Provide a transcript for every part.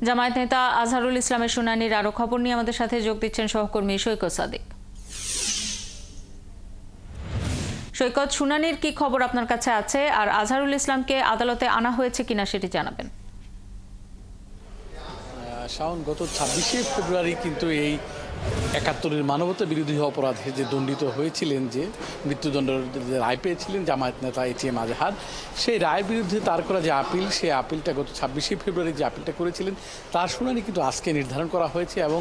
জামায়াত নেতা আজহারুল ইসলামের শুনানির আরো খবর নিয়ে আমাদের সাথে যোগ দিচ্ছেন সহকর্মী সৈকত সাদিক। সৈকত, শুনানির কি খবর আপনার কাছে আছে, আর আজহারুল ইসলামকে আদালতে আনা হয়েছে কিনা সেটি জানাবেন। শাওন, গত 26শে ফেব্রুয়ারি কিন্তু এই ৭১-এর মানবতা বিরোধী অপরাধে যে দণ্ডিত হয়েছিলেন, যে মৃত্যুদণ্ডের রায় পেয়েছিলেন জামায়াত নেতা এটিএম আজহার, সেই রায়ের বিরুদ্ধে তার করা যে আপিল, সেই আপিলটা গত 26শে ফেব্রুয়ারি যে আপিলটা করেছিলেন তার শুনানি কিন্তু আজকে নির্ধারণ করা হয়েছে। এবং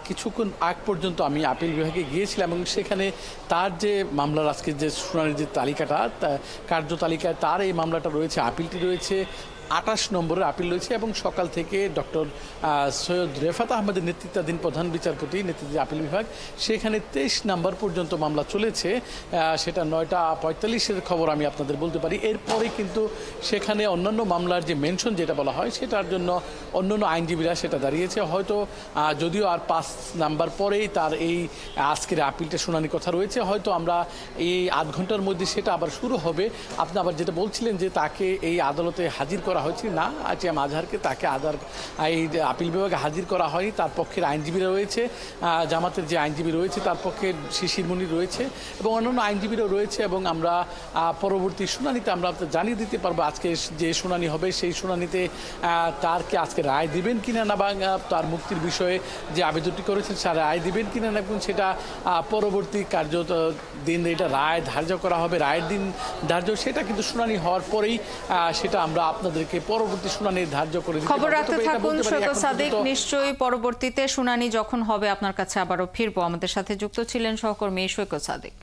কিছুক্ষণ আগ পর্যন্ত আমি আপিল বিভাগে গিয়েছিলাম এবং সেখানে তার যে মামলার আজকে যে শুনানির যে তালিকাটা, কার্যতালিকায় তার এই মামলাটা রয়েছে, আপিলটি রয়েছে ২৮ নম্বরের আপিল রয়েছে। এবং সকাল থেকে ডক্টর সৈয়দ রেফাত আহমেদের নেতৃত্বাধীন প্রধান বিচারপতি নেতৃত্বে আপিল বিভাগ, সেখানে ২৩ নম্বর পর্যন্ত মামলা চলেছে। সেটা ৯টা ৪৫-এর খবর আমি আপনাদের বলতে পারি। এরপরে কিন্তু সেখানে অন্যান্য মামলার যে মেনশন যেটা বলা হয়, সেটার জন্য অন্যান্য আইনজীবীরা সেটা দাঁড়িয়েছে। হয়তো যদিও আর ৫ নাম্বার পরেই তার এই আজকের আপিলটা শুনানির কথা রয়েছে, হয়তো আমরা এই আধ ঘন্টার মধ্যে সেটা আবার শুরু হবে। আপনি আবার যেটা বলছিলেন যে তাকে এই আদালতে হাজির করা হয়েছে, না, এটিএম আজহারকে তাকে এই আপিল বিভাগে হাজির করা হয়নি। তার পক্ষের আইনজীবীরা রয়েছে, জামাতের যে আইনজীবী রয়েছে তার পক্ষে শিশির মুনির রয়েছে এবং অন্যান্য আইনজীবীরাও রয়েছে। এবং আমরা পরবর্তী শুনানিতে আমরা জানিয়ে দিতে পারবো আজকে যে শুনানি হবে সেই শুনানিতে তারকে আজকে রায় দিবেন কিনা, না বা তার মুক্তির বিষয়ে যে আবেদনটি করেছেন সে রায় দিবেন কিনা না, এবং সেটা পরবর্তী দিন এটা রায় ধার্য করা হবে। রায়ের দিন ধার্য, সেটা কিন্তু শুনানি হওয়ার পরেই সেটা আমরা আপনাদেরকে পরবর্তী শুনানি ধার্য করে দিতে খবর রাখতে থাকুন সৈকত সাদিক। নিশ্চয়ই পরবর্তীতে শুনানি যখন হবে আপনার কাছে আবারও ফিরবো। আমাদের সাথে যুক্ত ছিলেন সহকর্মী সৈকত সাদিক।